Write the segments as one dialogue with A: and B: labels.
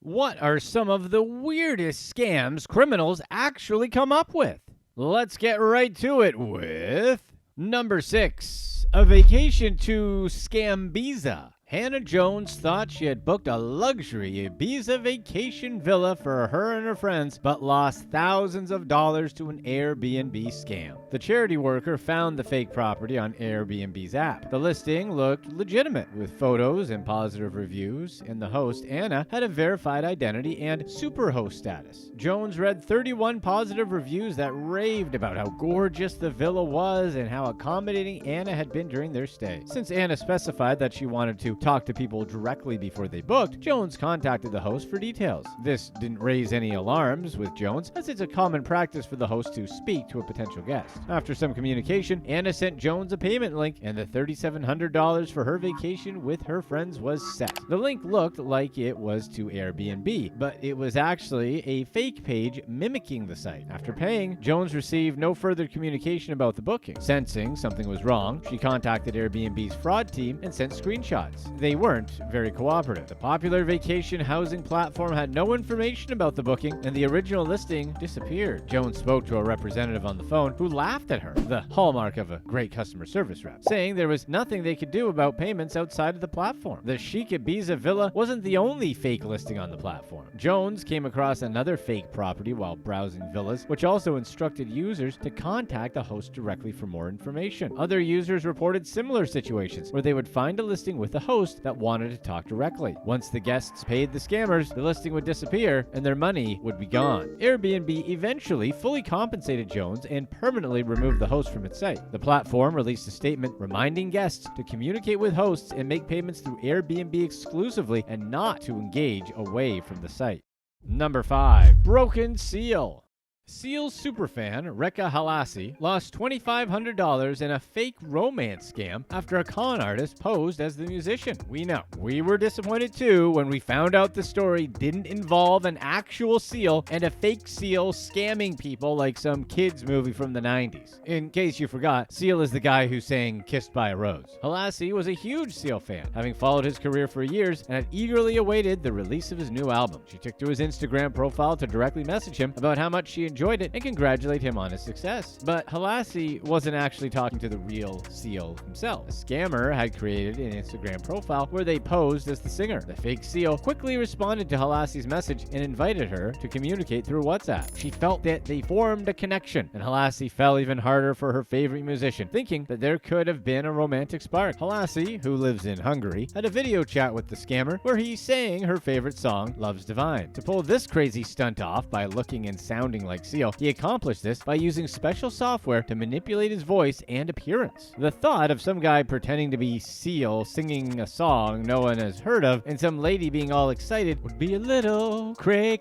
A: What are some of the weirdest scams criminals actually come up with? Let's get right to it with number 6, a vacation to Scam-biza. Hannah Jones thought she had booked a luxury Ibiza vacation villa for her and her friends, but lost thousands of dollars to an Airbnb scam. The charity worker found the fake property on Airbnb's app. The listing looked legitimate, with photos and positive reviews, and the host, Anna, had a verified identity and superhost status. Jones read 31 positive reviews that raved about how gorgeous the villa was and how accommodating Anna had been during their stay. Since Anna specified that she wanted to talk to people directly before they booked, Jones contacted the host for details. This didn't raise any alarms with Jones, as it's a common practice for the host to speak to a potential guest. After some communication, Anna sent Jones a payment link, and the $3,700 for her vacation with her friends was set. The link looked like it was to Airbnb, but it was actually a fake page mimicking the site. After paying, Jones received no further communication about the booking. Sensing something was wrong, she contacted Airbnb's fraud team and sent screenshots. They weren't very cooperative. The popular vacation housing platform had no information about the booking, and the original listing disappeared. Jones spoke to a representative on the phone who laughed at her, the hallmark of a great customer service rep, saying there was nothing they could do about payments outside of the platform. The chic Ibiza villa wasn't the only fake listing on the platform. Jones came across another fake property while browsing villas, which also instructed users to contact the host directly for more information. Other users reported similar situations where they would find a listing with a host that wanted to talk directly. Once the guests paid the scammers, the listing would disappear and their money would be gone. Airbnb eventually fully compensated Jones and permanently removed the host from its site. The platform released a statement reminding guests to communicate with hosts and make payments through Airbnb exclusively and not to engage away from the site. Number 5, broken seal. Seal superfan Reka Halasi lost $2,500 in a fake romance scam after a con artist posed as the musician. We know. We were disappointed too when we found out the story didn't involve an actual seal and a fake seal scamming people like some kids movie from the 90s. In case you forgot, Seal is the guy who sang Kissed by a Rose. Halasi was a huge Seal fan, having followed his career for years and had eagerly awaited the release of his new album. She took to his Instagram profile to directly message him about how much she enjoyed it and congratulate him on his success. But Halasi wasn't actually talking to the real Seal himself. A scammer had created an Instagram profile where they posed as the singer. The fake Seal quickly responded to Halasi's message and invited her to communicate through WhatsApp. She felt that they formed a connection, and Halasi fell even harder for her favorite musician, thinking that there could have been a romantic spark. Halasi, who lives in Hungary, had a video chat with the scammer where he sang her favorite song, Love's Divine. To pull this crazy stunt off by looking and sounding like Seal, he accomplished this by using special software to manipulate his voice and appearance. The thought of some guy pretending to be Seal singing a song no one has heard of and some lady being all excited would be a little crazy.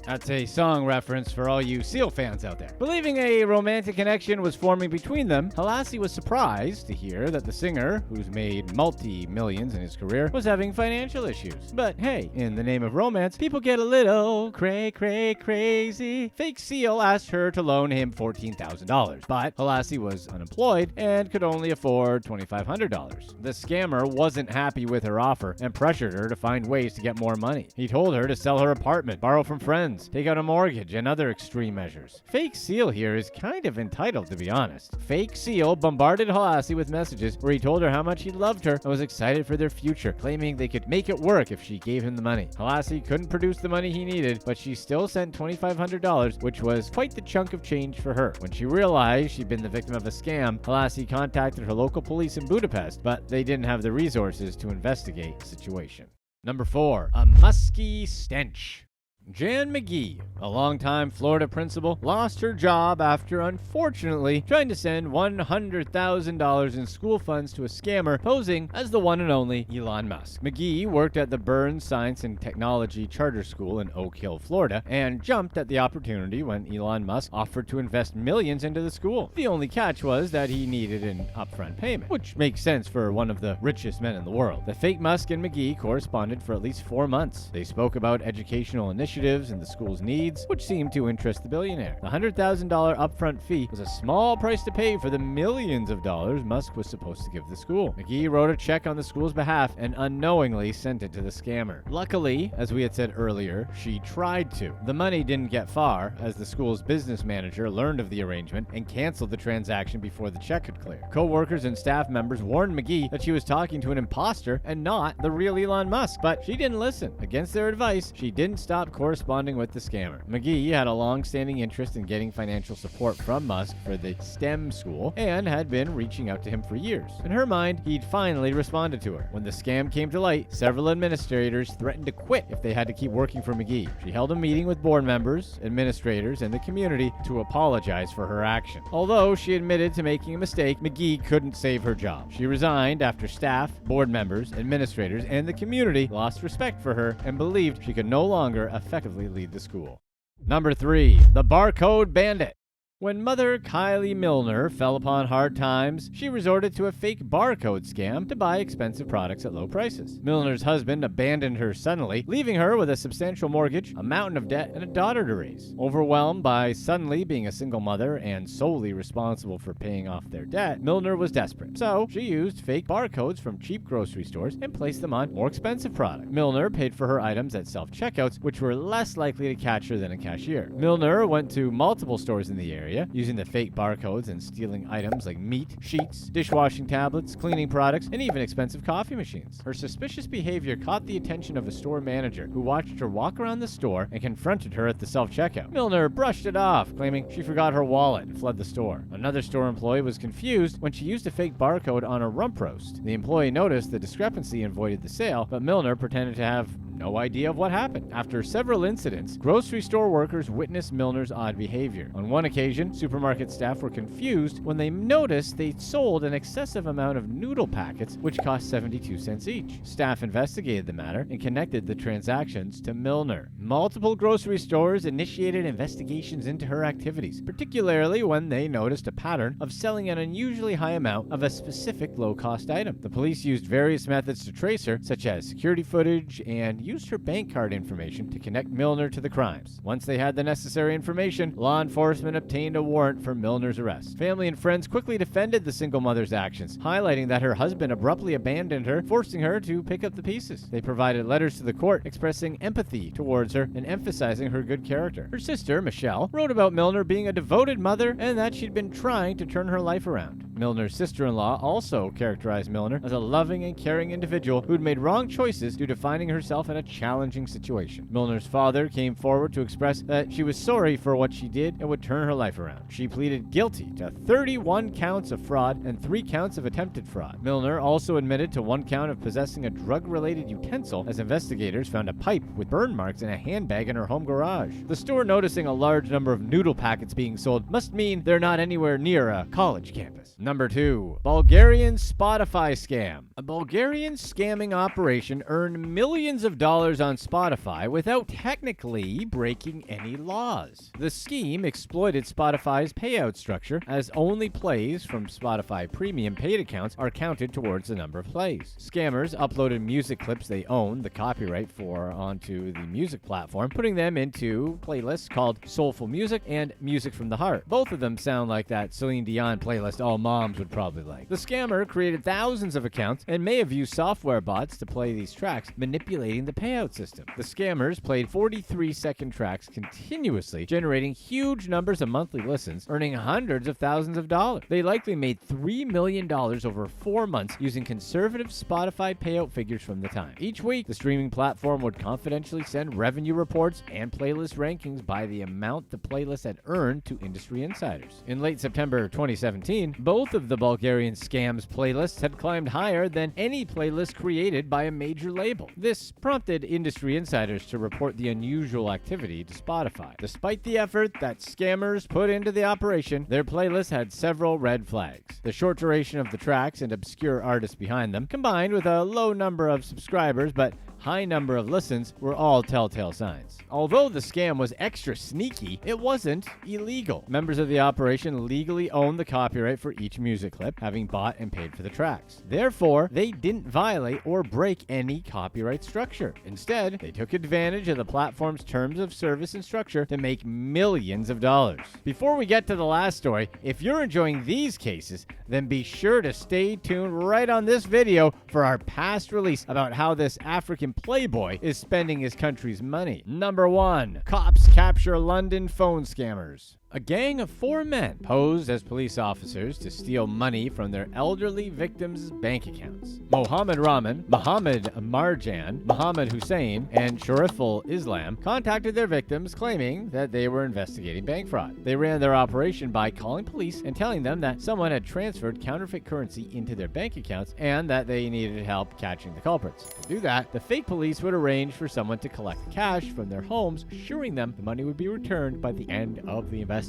A: That's a song reference for all you Seal fans out there. Believing a romantic connection was forming between them, Halasi was surprised to hear that the singer, who's made multi-millions in his career, was having financial issues. But hey, in the name of romance, people get a little crazy. Fake Seal asked her to loan him $14,000, but Halasi was unemployed and could only afford $2,500. The scammer wasn't happy with her offer and pressured her to find ways to get more money. He told her to sell her apartment, borrow from friends, take out a mortgage, and other extreme measures. Fake Seal here is kind of entitled, to be honest. Fake Seal bombarded Halasi with messages where he told her how much he loved her and was excited for their future, claiming they could make it work if she gave him the money. Halasi couldn't produce the money he needed, but she still sent $2,500, which was quite the chunk of change for her. When she realized she'd been the victim of a scam, Halasi contacted her local police in Budapest, but they didn't have the resources to investigate the situation. Number 4, a musky stench. Jan McGee, a longtime Florida principal, lost her job after unfortunately trying to send $100,000 in school funds to a scammer posing as the one and only Elon Musk. McGee worked at the Burns Science and Technology Charter School in Oak Hill, Florida, and jumped at the opportunity when Elon Musk offered to invest millions into the school. The only catch was that he needed an upfront payment, which makes sense for one of the richest men in the world. The fake Musk and McGee corresponded for at least 4 months. They spoke about educational initiatives initiatives and the school's needs, which seemed to interest the billionaire. The $100,000 upfront fee was a small price to pay for the millions of dollars Musk was supposed to give the school. McGee wrote a check on the school's behalf and unknowingly sent it to the scammer. Luckily, as we had said earlier, she tried to. The money didn't get far, as the school's business manager learned of the arrangement and canceled the transaction before the check could clear. Co-workers and staff members warned McGee that she was talking to an imposter and not the real Elon Musk, but she didn't listen. Against their advice, she didn't stop corresponding with the scammer. McGee had a long-standing interest in getting financial support from Musk for the STEM school and had been reaching out to him for years. In her mind, he'd finally responded to her. When the scam came to light, several administrators threatened to quit if they had to keep working for McGee. She held a meeting with board members, administrators, and the community to apologize for her action. Although she admitted to making a mistake, McGee couldn't save her job. She resigned after staff, board members, administrators, and the community lost respect for her and believed she could no longer effectively lead the school. Number 3. The Barcode Bandit. When mother Kylie Milner fell upon hard times, she resorted to a fake barcode scam to buy expensive products at low prices. Milner's husband abandoned her suddenly, leaving her with a substantial mortgage, a mountain of debt, and a daughter to raise. Overwhelmed by suddenly being a single mother and solely responsible for paying off their debt, Milner was desperate. So she used fake barcodes from cheap grocery stores and placed them on more expensive products. Milner paid for her items at self-checkouts, which were less likely to catch her than a cashier. Milner went to multiple stores in the area, using the fake barcodes and stealing items like meat, sheets, dishwashing tablets, cleaning products, and even expensive coffee machines. Her suspicious behavior caught the attention of a store manager, who watched her walk around the store and confronted her at the self-checkout. Milner brushed it off, claiming she forgot her wallet and fled the store. Another store employee was confused when she used a fake barcode on a rump roast. The employee noticed the discrepancy and voided the sale, but Milner pretended to have no idea of what happened. After several incidents, grocery store workers witnessed Milner's odd behavior. On one occasion, supermarket staff were confused when they noticed they sold an excessive amount of noodle packets, which cost 72 cents each. Staff investigated the matter and connected the transactions to Milner. Multiple grocery stores initiated investigations into her activities, particularly when they noticed a pattern of selling an unusually high amount of a specific low-cost item. The police used various methods to trace her, such as security footage, and used her bank card information to connect Milner to the crimes. Once they had the necessary information, law enforcement obtained a warrant for Milner's arrest. Family and friends quickly defended the single mother's actions, highlighting that her husband abruptly abandoned her, forcing her to pick up the pieces. They provided letters to the court expressing empathy towards her and emphasizing her good character. Her sister, Michelle, wrote about Milner being a devoted mother and that she'd been trying to turn her life around. Milner's sister-in-law also characterized Milner as a loving and caring individual who'd made wrong choices due to finding herself in a challenging situation. Milner's father came forward to express that she was sorry for what she did and would turn her life around. She pleaded guilty to 31 counts of fraud and 3 counts of attempted fraud. Milner also admitted to 1 count of possessing a drug-related utensil, as investigators found a pipe with burn marks in a handbag in her home garage. The store, noticing a large number of noodle packets being sold, must mean they're not anywhere near a college campus. Number 2. Bulgarian Spotify scam. A Bulgarian scamming operation earned millions of dollars on Spotify without technically breaking any laws. The scheme exploited Spotify's payout structure, as only plays from Spotify premium paid accounts are counted towards the number of plays. Scammers uploaded music clips they own the copyright for onto the music platform, putting them into playlists called Soulful Music and Music from the Heart. Both of them sound like that Celine Dion playlist all moms would probably like. The scammer created thousands of accounts and may have used software bots to play these tracks, manipulating the payout system. The scammers played 43-second tracks continuously, generating huge numbers of monthly listens, earning hundreds of thousands of dollars. They likely made $3 million over 4 months using conservative Spotify payout figures from the time. Each week, the streaming platform would confidentially send revenue reports and playlist rankings by the amount the playlist had earned to industry insiders. In late September 2017, both of the Bulgarian scams playlists had climbed higher than any playlist created by a major label. This prompted industry insiders to report the unusual activity to Spotify. Despite the effort that scammers put into the operation, their playlist had several red flags. The short duration of the tracks and obscure artists behind them, combined with a low number of subscribers but high number of listens were all telltale signs. Although the scam was extra sneaky, it wasn't illegal. Members of the operation legally owned the copyright for each music clip, having bought and paid for the tracks. Therefore, they didn't violate or break any copyright structure. Instead, they took advantage of the platform's terms of service and structure to make millions of dollars. Before we get to the last story, if you're enjoying these cases, then be sure to stay tuned right on this video for our past release about how this African playboy is spending his country's money. Number 1. Cops capture London phone scammers. A gang of 4 men posed as police officers to steal money from their elderly victims' bank accounts. Mohammed Rahman, Mohammed Marjan, Mohammed Hussein, and Shariful Islam contacted their victims claiming that they were investigating bank fraud. They ran their operation by calling police and telling them that someone had transferred counterfeit currency into their bank accounts and that they needed help catching the culprits. To do that, the fake police would arrange for someone to collect the cash from their homes, assuring them the money would be returned by the end of the investigation.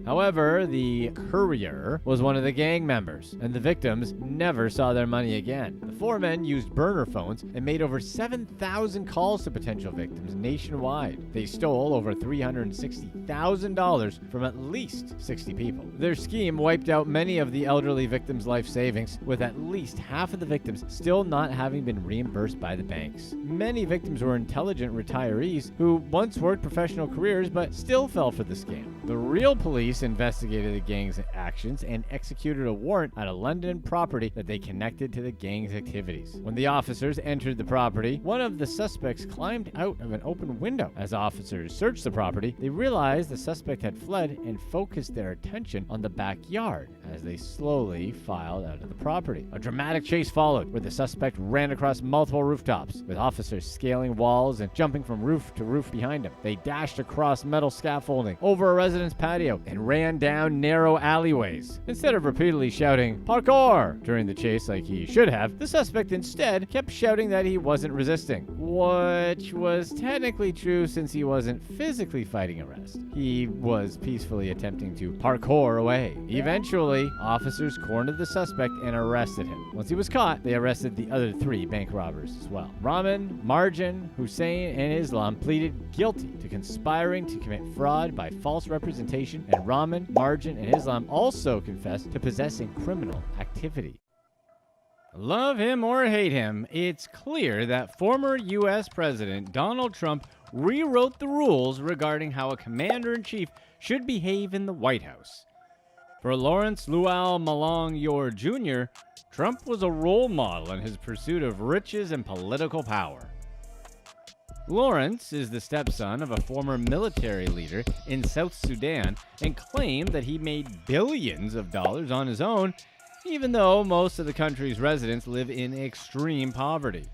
A: However, the courier was one of the gang members, and the victims never saw their money again. The 4 men used burner phones and made over 7,000 calls to potential victims nationwide. They stole over $360,000 from at least 60 people. Their scheme wiped out many of the elderly victims' life savings, with at least half of the victims still not having been reimbursed by the banks. Many victims were intelligent retirees who once worked professional careers but still fell for the scam. The real police investigated the gang's actions and executed a warrant at a London property that they connected to the gang's activities. When the officers entered the property, one of the suspects climbed out of an open window. As officers searched the property, they realized the suspect had fled and focused their attention on the backyard as they slowly filed out of the property. A dramatic chase followed, where the suspect ran across multiple rooftops, with officers scaling walls and jumping from roof to roof behind him. They dashed across metal scaffolding, over a residence patio, and ran down narrow alleyways. Instead of repeatedly shouting "parkour" during the chase like he should have, the suspect instead kept shouting that he wasn't resisting, which was technically true since he wasn't physically fighting arrest. He was peacefully attempting to parkour away. Eventually, officers cornered the suspect and arrested him. Once he was caught, they arrested the other 3 bank robbers as well. Rahman, Marjan, Hussein, and Islam pleaded guilty to conspiring to commit fraud by false representation, and Rahman, Marjan, and Islam also confessed to possessing criminal activity. Love him or hate him, it's clear that former U.S. President Donald Trump rewrote the rules regarding how a commander-in-chief should behave in the White House. For Lawrence Luau Malong-Yor Jr., Trump was a role model in his pursuit of riches and political power. Lawrence is the stepson of a former military leader in South Sudan and claimed that he made billions of dollars on his own, even though most of the country's residents live in extreme poverty.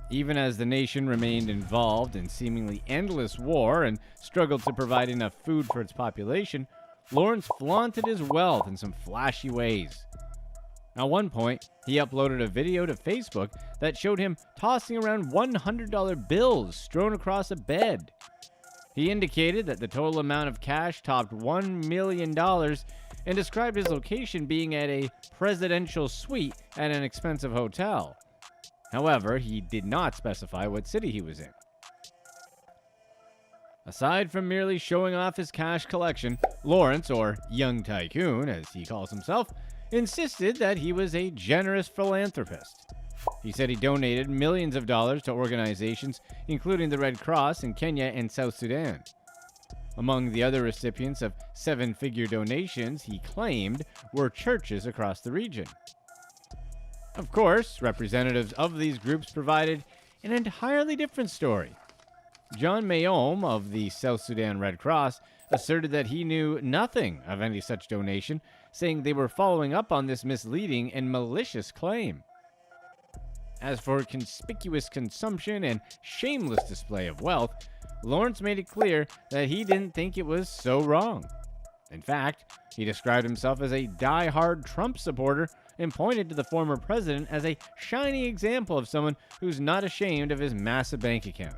A: Even as the nation remained involved in seemingly endless war and struggled to provide enough food for its population, Lawrence flaunted his wealth in some flashy ways. At one point, he uploaded a video to Facebook that showed him tossing around $100 bills strewn across a bed. He indicated that the total amount of cash topped $1 million and described his location being at a presidential suite at an expensive hotel. However, he did not specify what city he was in. Aside from merely showing off his cash collection, Lawrence, or Young Tycoon as he calls himself, insisted that he was a generous philanthropist. He said he donated millions of dollars to organizations including the Red Cross in Kenya and South Sudan. Among the other recipients of 7-figure donations he claimed were churches across the region. Of course, representatives of these groups provided an entirely different story. John Mayom of the South Sudan Red Cross asserted that he knew nothing of any such donation, saying they were following up on this misleading and malicious claim. As for conspicuous consumption and shameless display of wealth, Lawrence made it clear that he didn't think it was so wrong. In fact, he described himself as a die-hard Trump supporter and pointed to the former president as a shining example of someone who's not ashamed of his massive bank account.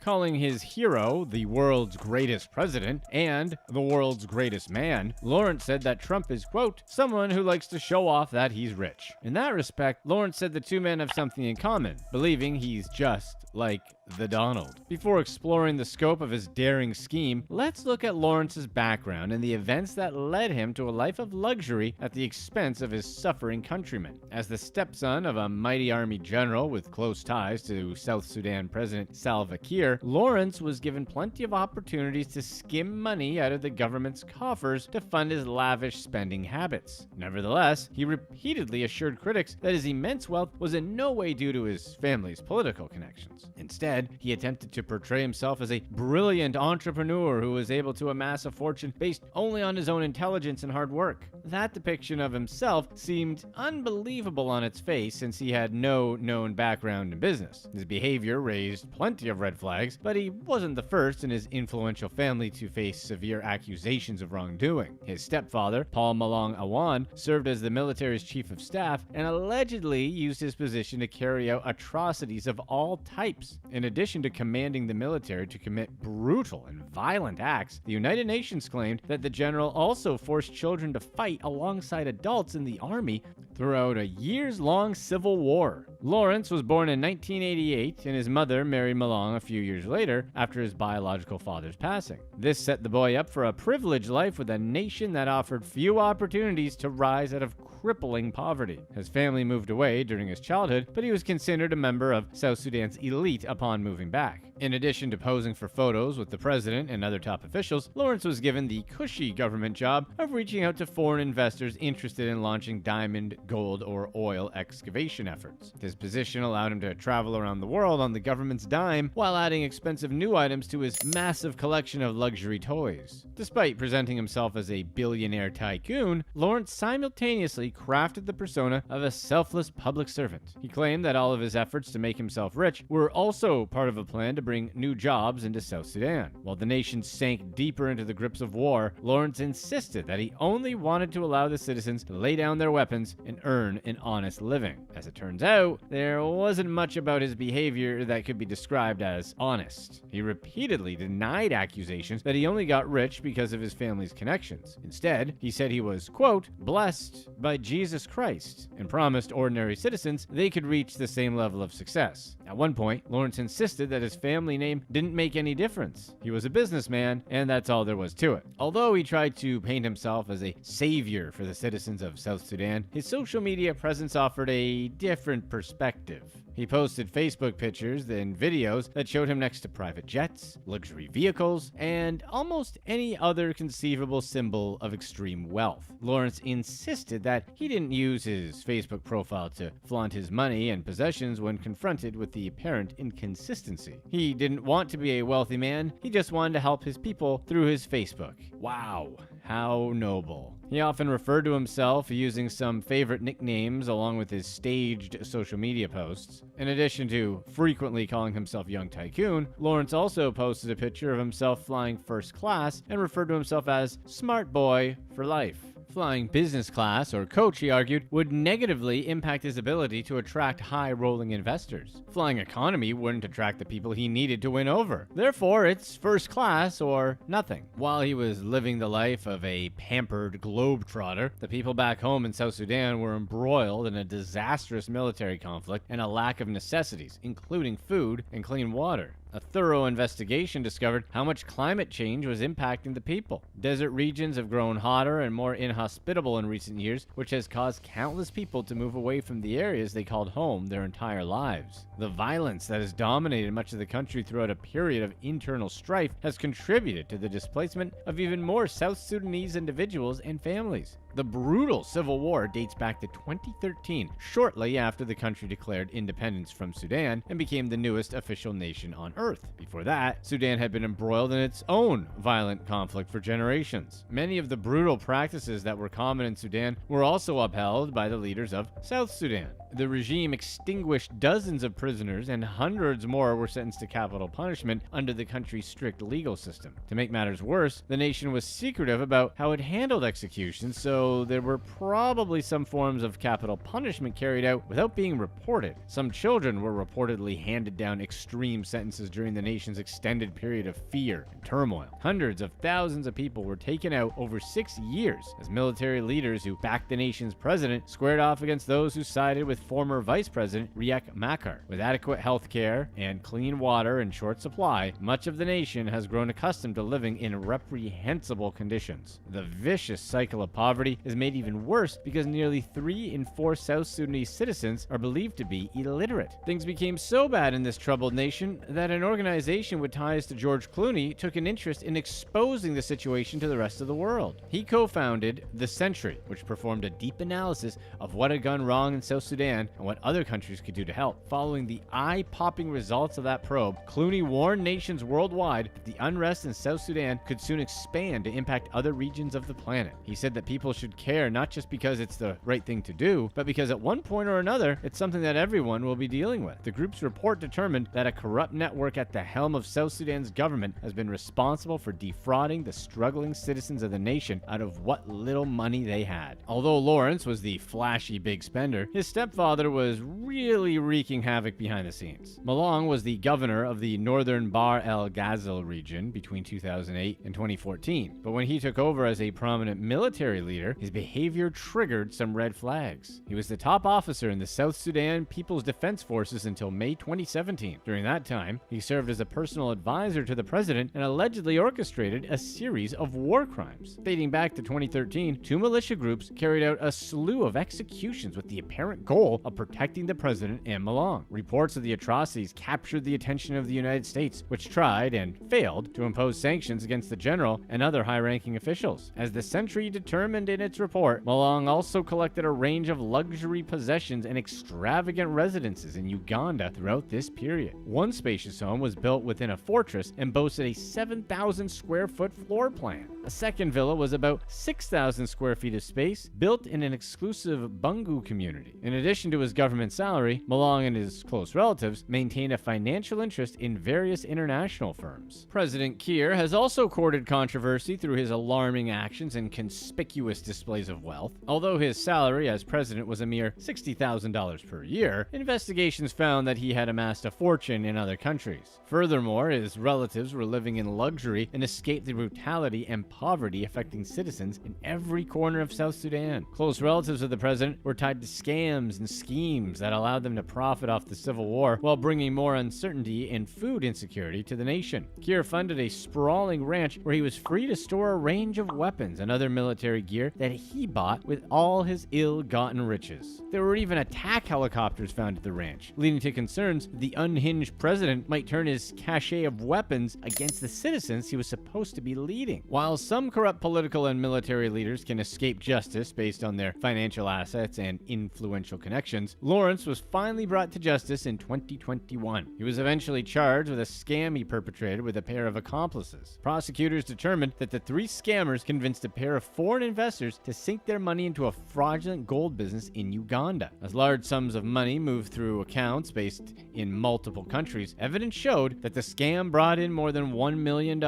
A: Calling his hero the world's greatest president and the world's greatest man, Lawrence said that Trump is, quote, someone who likes to show off that he's rich. In that respect, Lawrence said the two men have something in common, believing he's just like the Donald. Before exploring the scope of his daring scheme, let's look at Lawrence's background and the events that led him to a life of luxury at the expense of his suffering countrymen. As the stepson of a mighty army general with close ties to South Sudan President Salva Kiir, Lawrence was given plenty of opportunities to skim money out of the government's coffers to fund his lavish spending habits. Nevertheless, he repeatedly assured critics that his immense wealth was in no way due to his family's political connections. Instead, he attempted to portray himself as a brilliant entrepreneur who was able to amass a fortune based only on his own intelligence and hard work. That depiction of himself seemed unbelievable on its face since he had no known background in business. His behavior raised plenty of red flags, but he wasn't the first in his influential family to face severe accusations of wrongdoing. His stepfather, Paul Malong Awan, served as the military's chief of staff and allegedly used his position to carry out atrocities of all types. In addition to commanding the military to commit brutal and violent acts, the United Nations claimed that the general also forced children to fight alongside adults in the army throughout a years-long civil war. Lawrence was born in 1988, and his mother married Malong a few years later after his biological father's passing. This set the boy up for a privileged life with a nation that offered few opportunities to rise out of crippling poverty. His family moved away during his childhood, but he was considered a member of South Sudan's elite upon moving back. In addition to posing for photos with the president and other top officials, Lawrence was given the cushy government job of reaching out to foreign investors interested in launching diamond, gold, or oil excavation efforts. This position allowed him to travel around the world on the government's dime while adding expensive new items to his massive collection of luxury toys. Despite presenting himself as a billionaire tycoon, Lawrence simultaneously crafted the persona of a selfless public servant. He claimed that all of his efforts to make himself rich were also part of a plan to bring new jobs into South Sudan. While the nation sank deeper into the grips of war, Lawrence insisted that he only wanted to allow the citizens to lay down their weapons and earn an honest living. As it turns out, there wasn't much about his behavior that could be described as honest. He repeatedly denied accusations that he only got rich because of his family's connections. Instead, he said he was, quote, blessed by Jesus Christ, and promised ordinary citizens they could reach the same level of success. At one point, Lawrence insisted that his family name didn't make any difference. He was a businessman, and that's all there was to it. Although he tried to paint himself as a savior for the citizens of South Sudan, his social media presence offered a different perspective. He posted Facebook pictures and videos that showed him next to private jets, luxury vehicles, and almost any other conceivable symbol of extreme wealth. Lawrence insisted that he didn't use his Facebook profile to flaunt his money and possessions when confronted with the apparent inconsistency. He didn't want to be a wealthy man, he just wanted to help his people through his Facebook. Wow, how noble. He often referred to himself using some favorite nicknames along with his staged social media posts. In addition to frequently calling himself Young Tycoon, Lawrence also posted a picture of himself flying first class and referred to himself as Smart Boy for life. Flying business class or coach, he argued, would negatively impact his ability to attract high-rolling investors. Flying economy wouldn't attract the people he needed to win over. Therefore, it's first class or nothing. While he was living the life of a pampered globetrotter, the people back home in South Sudan were embroiled in a disastrous military conflict and a lack of necessities, including food and clean water. A thorough investigation discovered how much climate change was impacting the people. Desert regions have grown hotter and more inhospitable in recent years, which has caused countless people to move away from the areas they called home their entire lives. The violence that has dominated much of the country throughout a period of internal strife has contributed to the displacement of even more South Sudanese individuals and families. The brutal civil war dates back to 2013, shortly after the country declared independence from Sudan and became the newest official nation on Earth. Before that, Sudan had been embroiled in its own violent conflict for generations. Many of the brutal practices that were common in Sudan were also upheld by the leaders of South Sudan. The regime extinguished dozens of prisoners, and hundreds more were sentenced to capital punishment under the country's strict legal system. To make matters worse, the nation was secretive about how it handled executions, so there were probably some forms of capital punishment carried out without being reported. Some children were reportedly handed down extreme sentences during the nation's extended period of fear and turmoil. Hundreds of thousands of people were taken out over 6 years as military leaders who backed the nation's president squared off against those who sided with former Vice President Riek Machar. With adequate health care and clean water in short supply, much of the nation has grown accustomed to living in reprehensible conditions. The vicious cycle of poverty is made even worse because nearly 3 in 4 South Sudanese citizens are believed to be illiterate. Things became so bad in this troubled nation that an organization with ties to George Clooney took an interest in exposing the situation to the rest of the world. He co-founded The Sentry, which performed a deep analysis of what had gone wrong in South Sudan and what other countries could do to help. Following the eye-popping results of that probe, Clooney warned nations worldwide that the unrest in South Sudan could soon expand to impact other regions of the planet. He said that people should care not just because it's the right thing to do, but because at one point or another, it's something that everyone will be dealing with. The group's report determined that a corrupt network at the helm of South Sudan's government has been responsible for defrauding the struggling citizens of the nation out of what little money they had. Although Lawrence was the flashy big spender, his stepfather was really wreaking havoc behind the scenes. Malong was the governor of the northern Bahr el Ghazal region between 2008 and 2014, but when he took over as a prominent military leader, his behavior triggered some red flags. He was the top officer in the South Sudan People's Defense Forces until May 2017. During that time, he served as a personal advisor to the president and allegedly orchestrated a series of war crimes. Dating back to 2013, 2 militia groups carried out a slew of executions with the apparent goal of protecting the president and Malong. Reports of the atrocities captured the attention of the United States, which tried and failed to impose sanctions against the general and other high-ranking officials. As the Sentry determined in its report, Malong also collected a range of luxury possessions and extravagant residences in Uganda throughout this period. One spacious home was built within a fortress and boasted a 7,000 square foot floor plan. A second villa was about 6,000 square feet of space, built in an exclusive Bungu community. In addition to his government salary, Malong and his close relatives maintained a financial interest in various international firms. President Kiir has also courted controversy through his alarming actions and conspicuous displays of wealth. Although his salary as president was a mere $60,000 per year, investigations found that he had amassed a fortune in other countries. Furthermore, his relatives were living in luxury and escaped the brutality and poverty affecting citizens in every corner of South Sudan. Close relatives of the president were tied to scams and schemes that allowed them to profit off the civil war while bringing more uncertainty and food insecurity to the nation. Kiir funded a sprawling ranch where he was free to store a range of weapons and other military gear that he bought with all his ill-gotten riches. There were even attack helicopters found at the ranch, leading to concerns that the unhinged president might turn his cache of weapons against the citizens he was supposed to be leading. While some corrupt political and military leaders can escape justice based on their financial assets and influential connections, Lawrence was finally brought to justice in 2021. He was eventually charged with a scam he perpetrated with a pair of accomplices. Prosecutors determined that the 3 scammers convinced a pair of foreign investors to sink their money into a fraudulent gold business in Uganda. As large sums of money moved through accounts based in multiple countries, evidence showed that the scam brought in more than $1 million.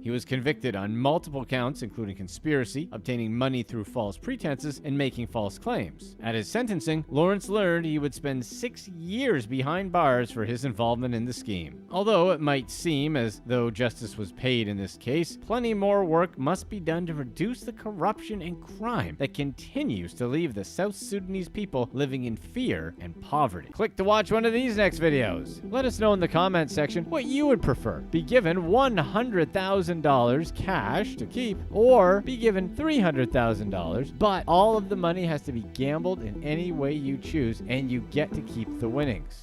A: He was convicted on multiple counts, including conspiracy, obtaining money through false pretenses, and making false claims. At his sentencing, Lawrence learned he would spend 6 years behind bars for his involvement in the scheme. Although it might seem as though justice was paid in this case, plenty more work must be done to reduce the corruption and crime that continues to leave the South Sudanese people living in fear and poverty. Click to watch one of these next videos. Let us know in the comments section what you would prefer. Be given $100,000 cash to keep, or be given $300,000, but all of the money has to be gambled in any way you choose and you get to keep the winnings.